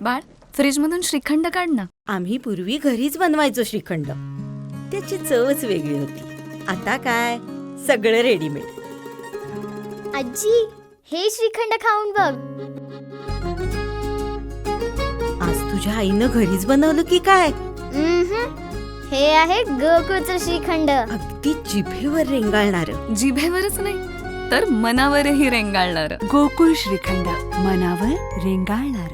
बाळ, फ्रीजमधून श्रीखंड काढ ना. आम्ही पूर्वी घरीच बनवायचो श्रीखंड. त्याची चवच वेगळी होती. आता काय सगळं रेडीमेड. आजी, हे श्रीखंड खाऊन बघ. आज तुझ्या आईनं घरीच बनवलं की काय? हे आहे गोकुळचं श्रीखंड. अगदी जिभेवर रेंगाळणार. जिभेवरच नाही तर मनावरही रेंगाळणार. गोकुळ श्रीखंड, मनावर रेंगाळणार.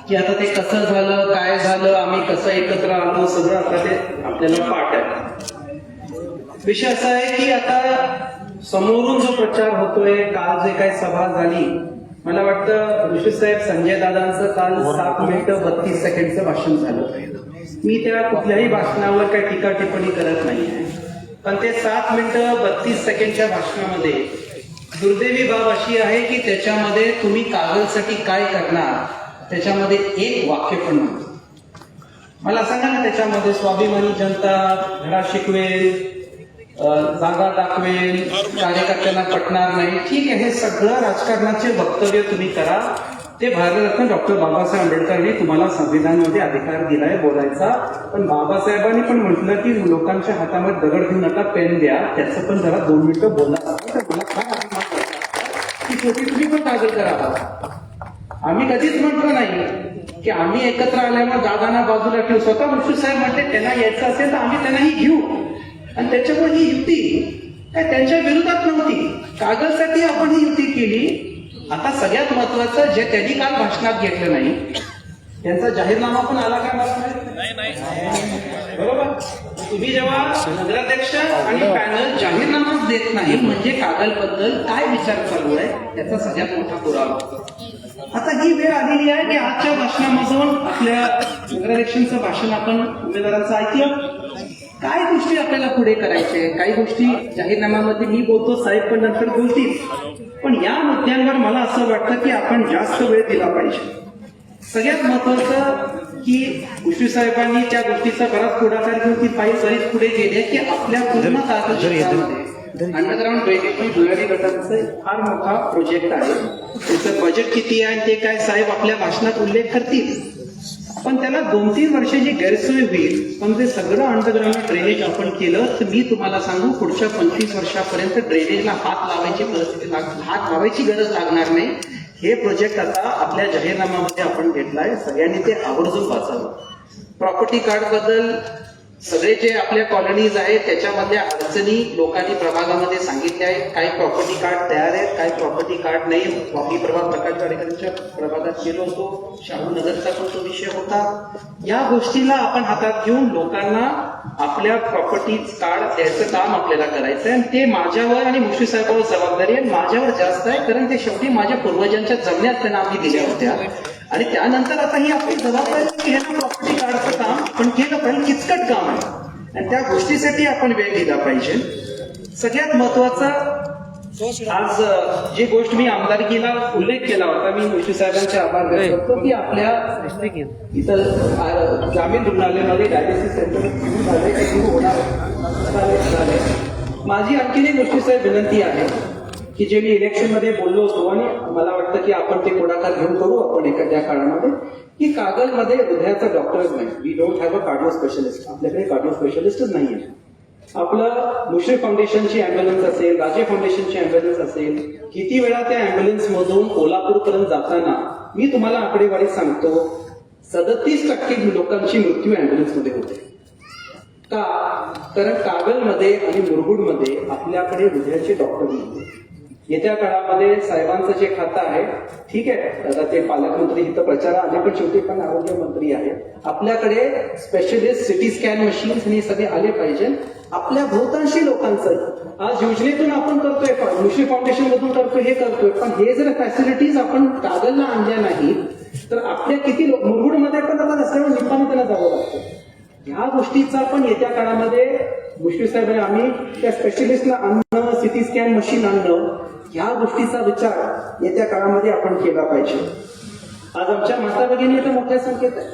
की आता ते कसं झालं, काय झालं, आम्ही कसं एकत्र आलो, सगळं आता ते आपल्याला पाठ आहे. विषय असा आहे की आता समोरून जो प्रचार होतोय, काल जे काही सभा झाली, मला वाटतं ऋषी साहेब संजय दादांचं काल 7 मिनिटं 32 सेकंडचं भाषण झालं. मी त्या कुठल्याही भाषणावर काही टीका टिप्पणी करत नाहीये, पण ते 7 मिनिटं 32 सेकंडच्या भाषणामध्ये दुर्दैवी बाब अशी आहे की त्याच्यामध्ये तुम्ही कागलसाठी काय करणार त्याच्यामध्ये एक वाक्य पण नव्हतं. मला सांगा ना, त्याच्यामध्ये स्वाभिमानी जनता धडा शिकवेल, जागा दाखवेल, कार्यकर्त्यांना पटणार नाही, ठीक आहे, हे सगळं राजकारणाचे वक्तव्य तुम्ही करा. ते भारतरत्न डॉक्टर बाबासाहेब आंबेडकरांनी तुम्हाला संविधानामध्ये अधिकार दिलाय बोलायचा, पण बाबासाहेबांनी पण म्हटलं की लोकांच्या हातामध्ये दगड घेऊ नका, पेन द्या. त्याचं पण जरा 2 मिनिटं बोला. तुम्ही पण कागद करा. आम्ही कधीच म्हटलं नाही की आम्ही एकत्र आल्यामुळे दादांना बाजूला ठेवू. स्वतः ऋषी साहेब म्हटले त्यांना यायचं असेल तर आम्ही त्यांनाही घेऊ, आणि त्याच्यामुळे ही युती काय त्यांच्या विरोधात नव्हती. कागदसाठी आपण ही युती केली. आता सगळ्यात महत्वाचं जे त्यांनी काल भाषणात घेतलं नाही, त्यांचा जाहीरनामा पण आला काय बरोबर. तुम्ही जेव्हा नगराध्यक्ष आणि पॅनल जाहीरनामाच देत नाही म्हणजे कागदबद्दल काय विचार चालू आहे त्याचा सगळ्यात मोठा पुरावा. आता ही वेळ आलेली आहे की आजच्या भाषणामधून आपल्या नगराध्यक्षांचं भाषण आपण उमेदवारांचं ऐकलं. काय गोष्टी आपल्याला पुढे करायचे, काही गोष्टी जाहीरनाम्यामध्ये मी बोलतो, साहेब पण नंतर बोलतील, पण या मुद्द्यांवर मला असं वाटतं की आपण जास्त वेळ दिला पाहिजे. सगळ्यात महत्वाचं की ऋषी साहेबांनी त्या गोष्टीचा बराच पुढाकार घेऊन ती फाईल बरीच पुढे गेली की आपल्या पूर्ण कागदपत्रामध्ये अंडरग्राऊंड ड्रेनेज भुयारी गटाचा फार मोठा प्रोजेक्ट आहे. त्याचं बजेट किती आहे ते काय साहेब आपल्या भाषणात उल्लेख करतील, पण त्याला 2-3 वर्षाची गैरसोय होईल. पण ते सगळं अंडरग्राऊंड ड्रेनेज आपण केलं तर मी तुम्हाला सांगू पुढच्या 25 वर्षापर्यंत ड्रेनेजला हात लावायची गरज लागणार नाही. हे प्रोजेक्ट आता आपल्या जाहीरनाम्यामध्ये आपण घेतलाय, सगळ्यांनी ते आवर्जून वाचावं. प्रॉपर्टी कार्ड बद्दल सगळे जे आपल्या कॉलनीज आहेत त्याच्यामधल्या अडचणी लोकांनी प्रभागामध्ये सांगितल्या आहेत. काही प्रॉपर्टी कार्ड तयार आहेत, काही प्रॉपर्टी कार्ड नाही. मी प्रभाग प्रकाश जावडेकरांच्या प्रभागात गेलो होतो, शाहू नगरचा पण तो विषय होता. या गोष्टीला आपण हातात घेऊन लोकांना आपल्या प्रॉपर्टी कार्ड द्यायचं काम आपल्याला करायचं आहे. ते माझ्यावर आणि मुश्री साहेबांवर जबाबदारी आहे, माझ्यावर जास्त आहे, कारण ते शेवटी माझ्या पूर्वजांच्या जमण्यात त्यांना आम्ही दिल्या होत्या. आणि त्यानंतर आता ही आपली जबाबदारी की हे प्रॉपर्टी कार्डचं काम आपण केलं पाहिजे, किचकट काम आहे, आणि त्या गोष्टीसाठी आपण वेळ दिला पाहिजे. सगळ्यात महत्वाचा आज जी गोष्ट मी आमदारकीला उल्लेख केला होता, मी मुश्री साहेबांचे आभार व्यक्त करतो की आपल्या इथं ग्रामीण रुग्णालयामध्ये डायलिसिस सेंटर सुरू होणार. माझी आणखीन एक मुश्री साहेब विनंती आहे की जे मी इलेक्शन मध्ये बोललो होतो आणि मला वाटतं की आपण ते पुढाकार घेऊन करू आपण एखाद्या काळामध्ये, की कागलमध्ये हृदयाचा डॉक्टरच नाही. We don't have a cardio specialist. आपल्याकडे कार्डिओ स्पेशलिस्टच नाहीये. आपलं मुश्री फाउंडेशनची अँब्युलन्स असेल, राजे फाउंडेशनची अँब्युलन्स असेल, किती वेळा त्या अँब्युलन्स मधून कोल्हापूरपर्यंत जाताना मी तुम्हाला आकडेवारी सांगतो, 37% लोकांची मृत्यू अँब्युलन्समध्ये होते. का? कारण कागलमध्ये आणि मुरगुडमध्ये आपल्याकडे हृदयाचे डॉक्टर नव्हते. येत्या काळामध्ये साहेबांचं जे खातं आहे, ठीक आहे, आता ते पालकमंत्री इथं प्रचारा आले, पण शेवटी पण आरोग्य मंत्री आहे. आपल्याकडे स्पेशलिस्ट सिटी स्कॅन मशीन्स हे सगळे आले पाहिजे. आपल्या बहुतांशी लोकांचं आज योजनेतून आपण करतोय, मुश्री फाउंडेशन मधून करतोय, हे करतोय, पण हे जर फॅसिलिटीज आपण कागलला आणल्या नाहीत तर आपल्या किती लोक मुरगुडमध्ये पण आता रस्त्यावर निपाने त्याला जावं लागतं. ह्या गोष्टीचा पण येत्या काळामध्ये मुश्री साहेब आम्ही त्या स्पेशलिस्टला आणणं, सिटी स्कॅन मशीन आणणं, ह्या गोष्टीचा विचार येत्या काळामध्ये आपण केला पाहिजे. आज आमच्या माता भगिनी तर मोठ्या संख्येत आहे.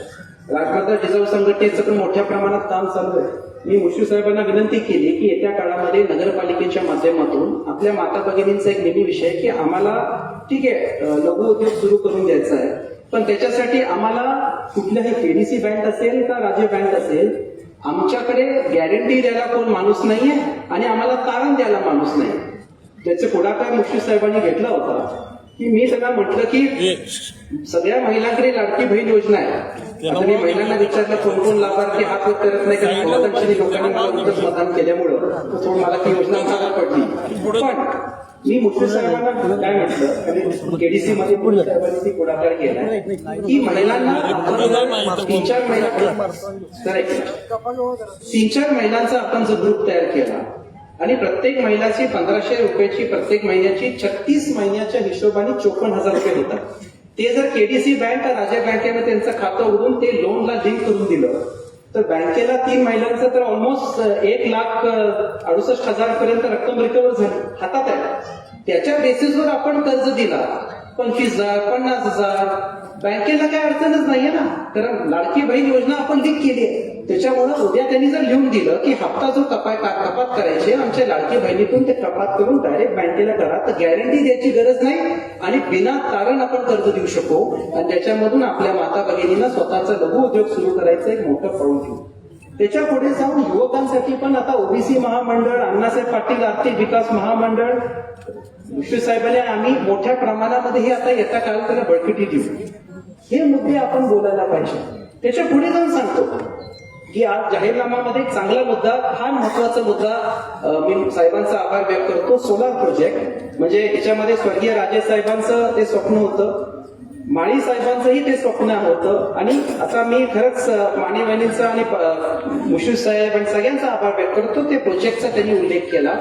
राजमाता जिजाऊ संघटनेचं पण मोठ्या प्रमाणात काम चालू आहे. मी मुश्रीफ साहेबांना विनंती केली की येत्या काळामध्ये नगरपालिकेच्या माध्यमातून आपल्या माता भगिनींचा एक नेहमी विषय की आम्हाला ठीक आहे लघु उद्योग सुरू करून द्यायचा आहे, पण त्याच्यासाठी आम्हाला कुठल्याही केडीसी बँक असेल का राज्य बँक असेल, आमच्याकडे गॅरंटी द्यायला कोण माणूस नाहीये आणि आम्हाला तारण द्यायला माणूस नाही. त्याचे पुढाकार मुश्रीफ साहेबांनी घेतला होता की मी त्यांना म्हटलं की सगळ्या महिलांकडे लाडकी बहीण योजना आहे. आता मी महिलांना विचारलं कोण कोण लाभार्थी हात वर करत नाही, कारण बहुतांशी लोकांनी मला उलटच मतदान केल्यामुळं थोडं मला ती योजना महाग पडली. पण मी मुश्रीफ साहेबांना काय म्हटलं आणि केडीसी मध्ये मुश्रीफ साहेबांनी ती पुढाकार केला की महिलांना आपण 3-4 महिला 3-4 महिलांचा आपण जो ग्रुप तयार केला आणि प्रत्येक महिलाची 1500 रुपयाची प्रत्येक महिन्याची 36 महिन्याच्या हिशोबाने 54,000 रुपये होतात. ते जर केडीसी बँक राज्य बँकेमध्ये त्यांचं खातं उघडून ते लोनला लिंक करून दिलं तर बँकेला 3 महिलांचं तर ऑलमोस्ट 1,68,000 पर्यंत रक्कम रिकव्हर झाली हातात आहे. त्याच्या बेसिसवर आपण कर्ज दिला 25,000 50,000, बँकेला काय अडचणच नाहीये ना, कारण लाडकी बहीण योजना आपण लिंक केली आहे. त्याच्यामुळे उद्या त्यांनी जर लिहून दिलं की हप्ता जो कपात करायचे आमच्या लाडकी बहिणीतून ते कपात करून डायरेक्ट बँकेला करा, तर गॅरंटी द्यायची गरज नाही आणि बिना तारण आपण कर्ज देऊ शकू आणि त्याच्यामधून आपल्या माता भगिनींना स्वतःचा लघु उद्योग सुरू करायचं एक मोठं पाऊल घेऊ. त्याच्या पुढे जाऊन युवकांसाठी पण आता ओबीसी महामंडळ, अण्णासाहेब पाटील आर्थिक विकास महामंडळ, मुश्रीफ साहेबांनी आम्ही मोठ्या प्रमाणामध्ये हे आता येत्या काळात त्याला बळकटी देऊ. हे मुद्दे आपण बोलायला पाहिजे. त्याच्या पुढे जाऊन सांगतो की आज जाहीरनामामध्ये एक चांगला मुद्दा, हा महत्वाचा मुद्दा मी साहेबांचा आभार व्यक्त करतो. सोलार प्रोजेक्ट म्हणजे याच्यामध्ये स्वर्गीय राजे साहेबांचं ते स्वप्न होतं, माळी साहेबांचंही ते स्वप्न होतं आणि आता मी खरंच माने बहिणींचा आणि मुश्रीफ साहेब आणि सगळ्यांचा आभार व्यक्त करतो. ते प्रोजेक्टचा त्यांनी उल्लेख केला.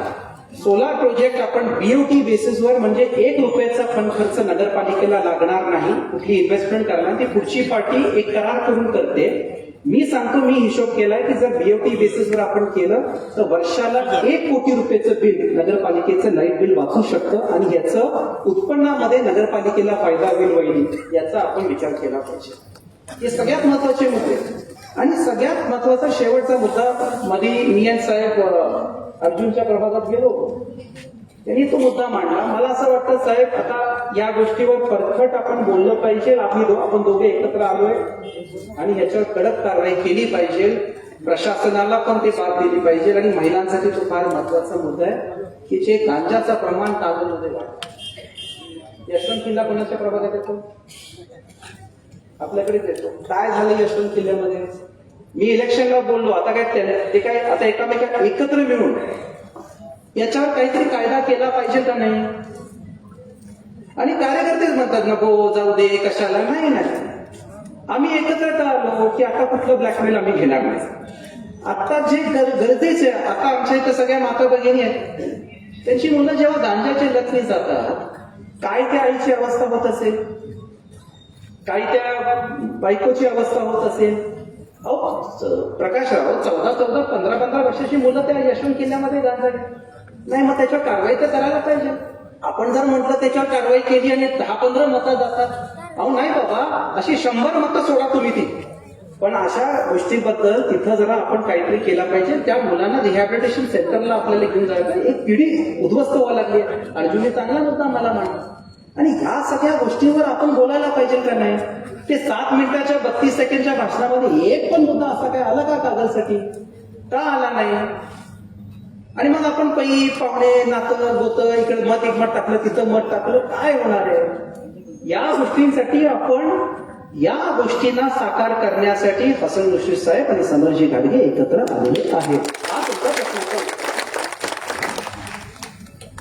सोलार प्रोजेक्ट आपण बीओटी बेसिसवर म्हणजे 1 रुपयाचा फंड खर्च नगरपालिकेला लागणार नाही, कुठली इन्व्हेस्टमेंट करणार ती पुढची पार्टी एक करार करून करते. मी सांगतो, मी हिशोब केलाय की जर बीओटी बेसिसवर आपण केलं तर वर्षाला 1 कोटी रुपयाचं बिल नगरपालिकेचं लाईट बिल वाचू शकतं आणि याचं उत्पन्नामध्ये नगरपालिकेला फायदा होईल याचा आपण विचार केला पाहिजे. हे सगळ्यात महत्वाचे मुद्दे. आणि सगळ्यात महत्वाचा शेवटचा मुद्दा, मध्ये मियान साहेब अर्जुनच्या प्रभागात गेलो त्यांनी तो मुद्दा मांडला. मला असं वाटतं साहेब आता या गोष्टीवर परखट आपण बोललं पाहिजे. आपण दोघे एकत्र आलोय आणि ह्याच्यावर कडक कारवाई केली पाहिजे. प्रशासनाला पण ते बाद दिली पाहिजे आणि महिलांसाठी तो फार महत्वाचा मुद्दा आहे की जे गांजाचं प्रमाण कागदमध्ये वाढतं. यशवंत किल्ला कोणाच्या प्रभागात येतो? आपल्याकडेच येतो. काय झालं यशवंत किल्ल्यामध्ये? मी इलेक्शनला बोललो, आता काय ते काय आता एकामेका एकत्र मिळून याच्यावर काहीतरी कायदा केला पाहिजे का नाही? आणि कार्यकर्तेच म्हणतात नको जाऊ दे कशाला. नाही आम्ही एकत्र आलो की आता कुठलं ब्लॅकमेल आम्ही घेणार नाही. आता जे गरजेचे आता आमच्या इथं सगळ्या माता भगिनी आहेत, त्यांची मुलं जेव्हा गांजाच्या लथनी जातात काय त्या आईची अवस्था होत असेल, काय त्या बायकोची अवस्था होत असेल. प्रकाशराव 14-14, 15-15 वर्षाची मुलं त्या यशवंत किल्ल्यामध्ये गांजा नाही, मग त्याच्यावर कारवाई तर करायला पाहिजे. आपण जर म्हटलं त्याच्यावर कारवाई केली आणि 10-15 मतं जातात, नाही बाबा अशी 100 मतं सोडा तुम्ही ती. पण अशा गोष्टीबद्दल तिथं जरा आपण काहीतरी केला पाहिजे. त्या मुलांना रिहॅबिलिटेशन सेंटरला आपल्याला घेऊन जायचं. एक पिढी उद्ध्वस्त व्हायला लागली. अर्जुनने चांगला मुद्दा मला मांडला आणि ह्या सगळ्या गोष्टींवर आपण बोलायला पाहिजे का नाही? ते 7 मिनिटाच्या 32 सेकंडच्या भाषणामध्ये एक पण मुद्दा असा काय आला का कागदसाठी? का आला नाही? आणि मग आपण पै पाहुणे नातं गोतं इकडे मत एक मत टाकलं तिथं मत टाकलं, काय होणार आहे? या गोष्टींसाठी आपण या गोष्टींना साकार करण्यासाठी हसन मुश्रीफ साहेब आणि समरजी घाडगे एकत्र आलेले आहेत. हा तुमचा प्रश्न.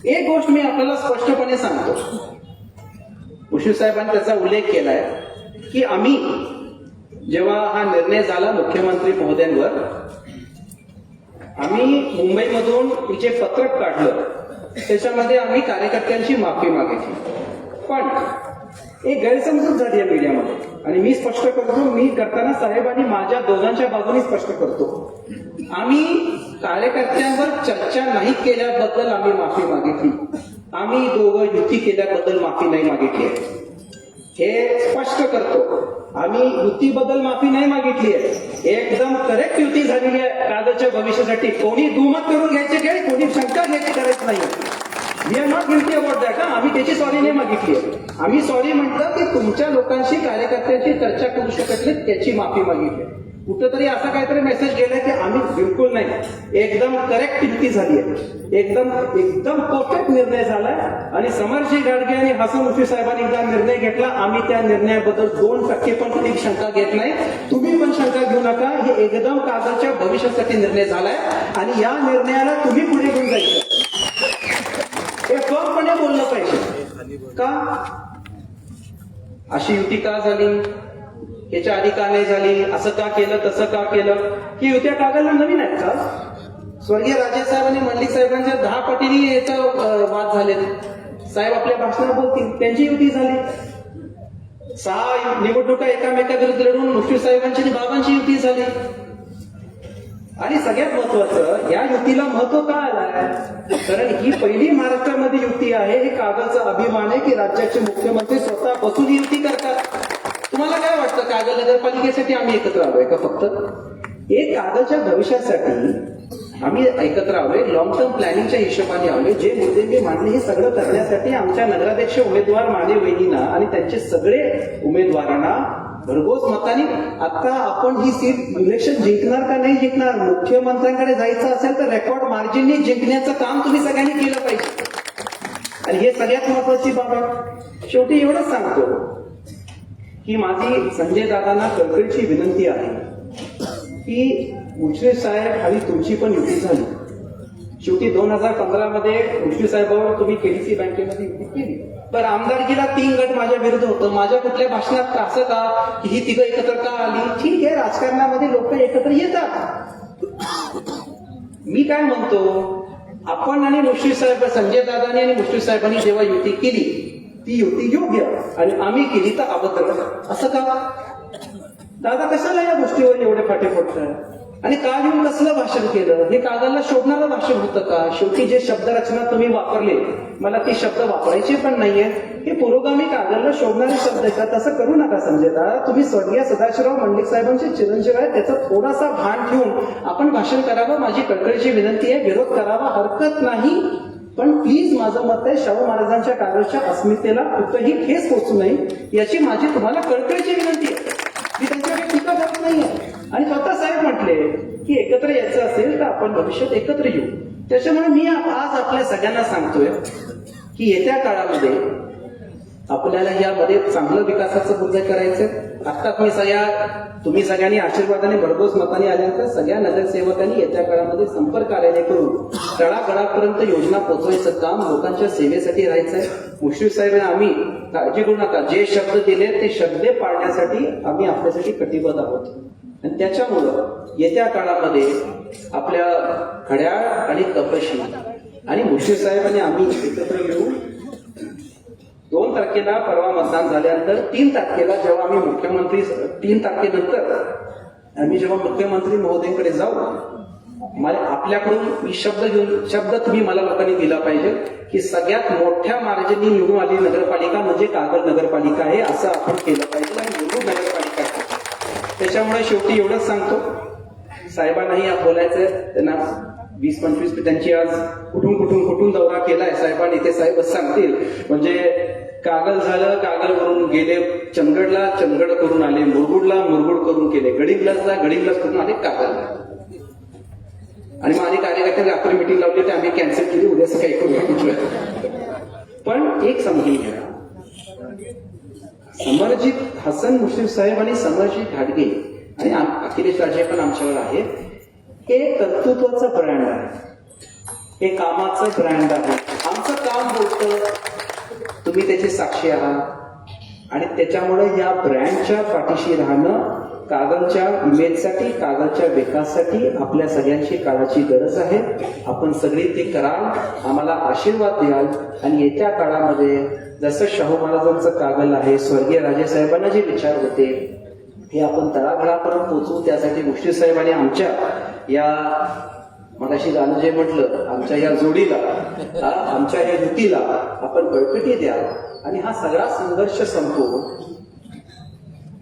एक गोष्ट मी आपल्याला स्पष्टपणे सांगतो, मुश्रीफ साहेबांनी त्याचा उल्लेख केलाय की आम्ही जेव्हा हा निर्णय झाला मुख्यमंत्री महोदयांवर, आम्ही मुंबईमधून जे पत्रक काढलं त्याच्यामध्ये आम्ही कार्यकर्त्यांची माफी मागितली. पण एक गैरसमजूत झाली या मीडियामध्ये आणि मी स्पष्ट करतो, मी करताना साहेब आणि माझ्या दोघांच्या बाजूने स्पष्ट करतो, आम्ही कार्यकर्त्यांवर चर्चा नाही केल्याबद्दल आम्ही माफी मागितली. आम्ही दोघं युती केल्याबद्दल माफी नाही मागितली आहे. हे स्पष्ट करतो. आम्ही युतीबद्दल माफी नाही मागितली आहे. एकदम करेक्ट युती झालेली आहे कागदच्या भविष्यासाठी. कोणी दुमत करून घ्यायचे काय, कोणी शंका घ्यायची करायचं नाही. We are not guilty about that. आम्ही त्याची सॉरी नाही मागितली आहे. आम्ही सॉरी म्हटलं की तुमच्या लोकांशी कार्यकर्त्यांशी चर्चा करू शकत नाही त्याची माफी मागितली. कुठंतरी असा काहीतरी मेसेज गेलाय की आम्ही बिलकुल नाही. एकदम करेक्ट युती झाली आहे. एकदम परफेक्ट निर्णय झालाय. आणि समरजी घाटगे आणि हसन मुश्रीफ साहेबांनी एकदा निर्णय घेतला. आम्ही त्या निर्णयाबद्दल 2% पण कधी शंका घेत नाही. तुम्ही पण शंका घेऊ नका. हे एकदम कागदच्या भविष्यासाठी निर्णय झालाय आणि या निर्णयाला तुम्ही पुढे घेऊन जायचं. हे फर्मपणे बोललं पाहिजे. का अशी युती का झाली, याच्या आधी का नाही झाली, असं का केलं, तसं का केलं, ही युत्या कागदला नवीन आहेत का? स्वर्गीय राजेसाहेब आणि मंडलिक साहेबांच्या 10 पटीने याचा वाद झाले. साहेब आपल्या भाषणात बोलतील, त्यांची युती झाली. 6 निवडणुका एकामेकाविरुद्ध लढून मुश्रीफ साहेबांची आणि बाबांची युती झाली. आणि सगळ्यात महत्वाचं, या युतीला महत्व का आलंय? कारण ही पहिली महाराष्ट्रामध्ये युती आहे. हे कागदचा अभिमान आहे की राज्याचे मुख्यमंत्री स्वतः बसून ही युती करतात. तुम्हाला काय वाटतं, कागद नगरपालिकेसाठी आम्ही एकत्र आलोय का? फक्त एक कागदच्या भविष्यासाठी आम्ही एकत्र आलोय. लॉंग टर्म प्लॅनिंगच्या हिशोबाने आलोय. जे मुद्दे मी मांडले हे सगळं करण्यासाठी आमच्या नगराध्यक्ष उमेदवार माने वहिनींना आणि त्यांचे सगळे उमेदवारांना भरघोस मताने, आता आपण ही सीट इलेक्शन जिंकणार का नाही जिंकणार, मुख्यमंत्र्यांकडे जायचं असेल तर रेकॉर्ड मार्जिनने जिंकण्याचं काम तुम्ही सगळ्यांनी केलं पाहिजे. आणि हे सगळ्यात महत्वाची बाब आहे. शेवटी एवढंच सांगतो की माझी संजय दादांना कळकळीची विनंती आहे की मुश्रीफ साहेब आणि तुमची पण युती झाली. शेवटी 2015 मध्ये मुश्रीफ साहेबांवर तुम्ही केडीसी बँकेमध्ये युती केली. पण आमदारकीला 3 गट माझ्या विरुद्ध होतं. माझ्या कुठल्या भाषणात असं का की ही तिघं एकत्र का आली? ठीक आहे, राजकारणामध्ये लोक एकत्र येतात. मी काय म्हणतो, आपण आणि मुश्रीफ साहेब, संजय दादांनी आणि मुश्रीफ साहेबांनी जेव्हा युती केली ती युती योग्य आणि आम्ही केली तर अभद्र. असं का? दादा कशाला या गोष्टीवर एवढे फाटे फोडतात? आणि का येऊन कसलं भाषण केलं? हे कागदला शोभणारं भाषण होतं का? शेवटी जे शब्दरचना तुम्ही वापरले, मला ते शब्द वापरायचे पण नाहीये. हे पुरोगामी कागदला शोभणारे शब्द आहेत का? तसं करू नका संजय दादा. तुम्ही स्वर्गीय सदाशिवराव मंडलिक साहेबांचे चिरंजीव आहे, त्याचा थोडासा भान ठेवून आपण भाषण करावं. माझी कळकळीची विनंती आहे. विरोध करावा हरकत नाही, पण प्लीज माझं मत आहे शाहू महाराजांच्या कागदच्या अस्मितेला कुठंही ठेस पोहोचू नये याची माझी तुम्हाला कळकळीची विनंती आहे. मी त्यांच्याकडे टीका करत नाहीये. आणि स्वतः साहेब म्हटले की एकत्र यायचं असेल तर आपण भविष्यात एकत्र येऊ. त्याच्यामुळे मी आज आपल्या सगळ्यांना सांगतोय की येत्या काळामध्ये आपल्याला यामध्ये चांगलं विकासाचं मुद्दे करायचं. आता तुम्ही सगळ्यांनी आशीर्वादाने भरघोस मताने आल्यानंतर सगळ्या नगरसेवकांनी येत्या काळामध्ये संपर्क कार्यालय करून तळागाळापर्यंत योजना पोहोचवायचं काम लोकांच्या सेवेसाठी राहायचंय. मुश्रीफ साहेब आम्ही काळजी करू नका, जे शब्द दिले ते शब्द पाळण्यासाठी आम्ही आपल्यासाठी कटिबद्ध आहोत. आणि त्याच्यामुळं येत्या काळामध्ये आपल्या घड्याळ आणि तपशी आणि मुश्रीफ साहेब आणि आम्ही एकत्र येऊ. 2 तारखेला परवा मतदान झाल्यानंतर 3 तारखेला जेव्हा आम्ही मुख्यमंत्री 3 तारखेनंतर आम्ही जेव्हा मुख्यमंत्री महोदयांकडे जाऊ, मला आपल्याकडून मी शब्द तुम्ही मला लोकांनी दिला पाहिजे की सगळ्यात मोठ्या मार्जिननी निवडून आली नगरपालिका म्हणजे कागद नगरपालिका आहे, असं आपण केलं पाहिजे आणि निवडून नगरपालिका आहे. त्याच्यामुळे शेवटी एवढंच सांगतो, साहेबांनाही बोलायचंय. त्यांना 20-25 त्यांची आज कुठून दौरा केलाय साहेबांनी, ते साहेबच सांगतील. म्हणजे कागल झालं, कागल करून गेले चंदगडला, चंदगड करून आले मुरगुडला, मुरगुड करून गेले गडिंग्लजला, गडिंग्लज करून आले कागल. आणि माझे कार्यकर्ते रात्री मिटिंग लावली तर आम्ही कॅन्सल केली, उद्या सकाळी करूया. पण एक समजून घ्या, समरजित हसन मुश्रीफ साहेब आणि समरजित घाटगे आणि अखिलेश राजे पण आमच्यावर आहेत. हे कर्तृत्वाचं ब्रँड आहे, हे कामाचं ब्रँड आहे. आमचं काम बोलतं, तुम्ही त्याचे साक्षी आहात. आणि त्याच्यामुळे या ब्रँडच्या पाठीशी राहणं कागलच्या इमेजसाठी, कागलच्या विकासासाठी आपल्या सगळ्यांची काळाची गरज आहे. आपण सगळे ते कराल, आम्हाला आशीर्वाद द्याल. आणि येत्या काळामध्ये जसं शाहू महाराजांचं कागल आहे, स्वर्गीय राजेसाहेबांना जे विचार होते हे आपण तळागाळापर्यंत पोहोचवू. त्यासाठी मुश्रीफ साहेबांनी आमच्या या मगाशी गाणं जे म्हटलं, आमच्या या जोडीला, आमच्या या युतीला आपण बळकटी द्या आणि हा सगळा संघर्ष संपवून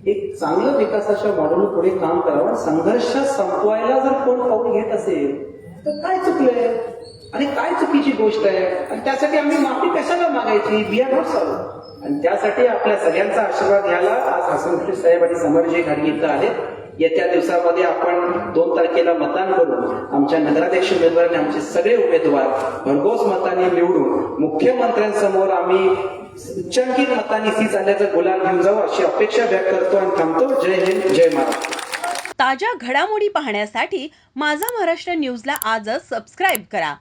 एक चांगलं विकासाच्या मॉडेल पुढे काम करावं. संघर्ष संपवायला जर कोण पाऊल घेत असेल तर काय चुकलंय आणि काय चुकीची गोष्ट आहे, आणि त्यासाठी आम्ही माफी कशाला मागायची? We are not sorry. आणि त्यासाठी आपल्या सगळ्यांचा आशीर्वाद घ्यायला आज हसन मुश्रीफ साहेब आणि समरजी घाटगे इथं आहेत. येत्या दिवसामध्ये आपण 2 तारखेला मतदान करून आमच्या नगराध्यक्ष उमेदवारांनी आमचे सगळे उमेदवार भरघोस मतांनी निवडून मुख्यमंत्र्यांसमोर आम्ही उच्चांकित मतांनी सीट आल्याचं गुलाल घेऊन जाऊ अशी अपेक्षा व्यक्त करतो आणि थांबतो. जय हिंद, जय महाराष्ट्र. ताज्या घडामोडी पाहण्यासाठी माझा महाराष्ट्र न्यूजला आजच सबस्क्राईब करा.